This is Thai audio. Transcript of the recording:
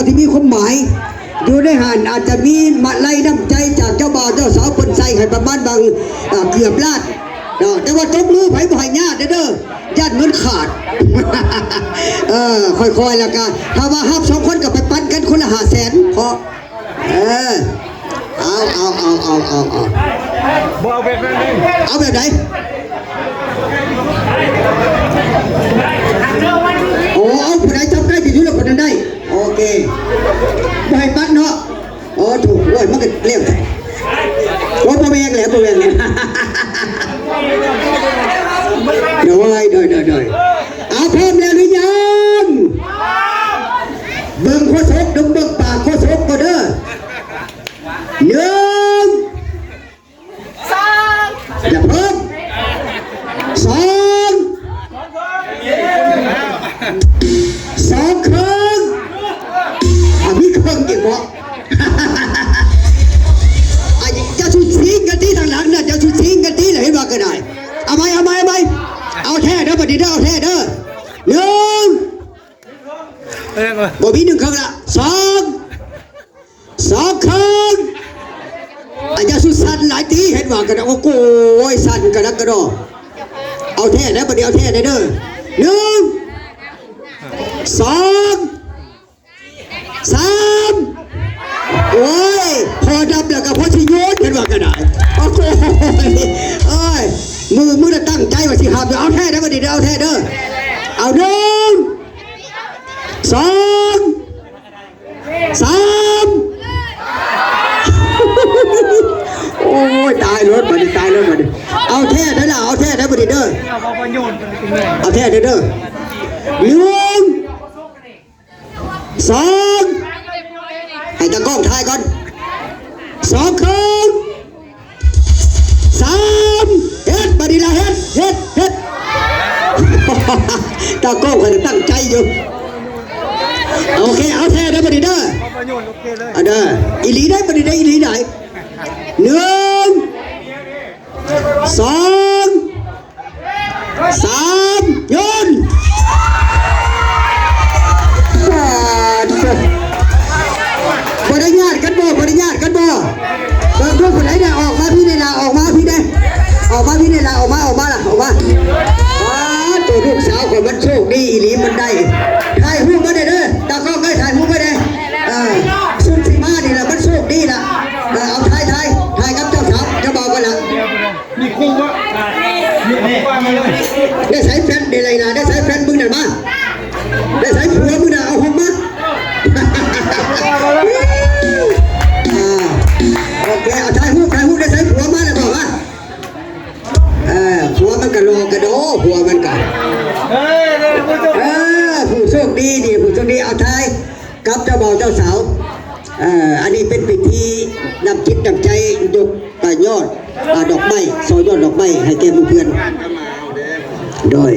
ที่มีความหมายอยู่ในหันอาจจะมีมาไล่น้ำใจจากเจ้าบ่าวเจ้าสาวคนใส่ให้ประมาณบางเกือบล้านแต่ว่าจบมือไผ่บ่ให้ญาติเด้อญาติเงินขาดค่อยๆแล้วกันถ้าว่าฮับ2คนกับไปปั้นกันคนละ500,000พอเอาแบบไหนเอาแบบไหนโอ้เอาผู้ใดจำได้ที่อยู่แล้วคนนั้นได้โอเคไม่ให้ปั้นเนาะโอ้ถูกโอ้ยมันก็เรียกโอ้ยพ่อแม่แหละพ่อแม่เนี่ยเดี๋ยวเอาพร้อมแล้วหรือยังเบิ่งโคศกดึงเบิ่งปากโคศกก็เด้อ1 2อย่าเพิ่ม2 ครึ่งมีครึ่งกี่บ่จะชุดซิงกันที่ทางหลังเนี่ยจะชุดซิงกันที่ไหนบ้างก็ได้เอาไหมเอาแท้เด้อบัดนี้เด้อเอาแท้เด้อ1บ่มี1 ครึ่งละ2 ครึ่งอย่าสุดสั่นหลายตีเห็นว่ากันโอ้โหสั่นกันนักกระโดดเอาแท้เด้อบัดนี้เอาแท้เด้อ1 2 3โอ้ยพอดับแล้วก็พอชิโยนเห็นว่ากันได้โอ้โหมือจะตั้งใจว่าสิหาเอาแท้เด้อบัดนี้เอาแท้เด้อเอา1 2 3โอ้ยตายรถบัดนี้เอาแท้ได้ล่ะเอาแท้ได้บัดนี้เด้อเอาแท้เด้อ1 2ให้ตะก้องทายก่อน2 ครึ่ง3เฮ็ดบัดนี้ละเฮ็ดตะก้องเขาตั้งใจอยู่โอเคเอาแท้ได้บัดนี้เด้อเด้ออีหลีได้บัดนี้ได้อีหลีได้1 2 3โยนบริญาตกันบ่บางทุกคนไหนเนี่ยออกมาพี่ในลาออกมาพี่ในลาออกมาตัวลูกสาวของมันโชคดีอีหลีมันได้ถ่ายรูปมาได้เด้อตากล้องได้ถ่ายรูปมาได้สุดที่มานี่ละมันโชคดีละเอาถ่ายกับเจ้าสาวเจ้าบ่าวกันละมีคู่วะได้ใส่แฟนได้ไรล่ะได้ใส่แฟนมึงหน่อยมาได้ใส่ผัวมึงหน่อยเอาห้องมาโอเคเอาถ่ายรูปได้ใส่ผัวมาเลยบอกว่าผัวมันกระโลกระโดผัวมันกันผู้โชคดีเอาถ่ายกับเจ้าบ่าวเจ้าสาวอันนี้เป็นพิธีนำจิตนำใจยกยอดดอกไม้ซอยยอดดอกไม้ให้แก่เพื่อนโดย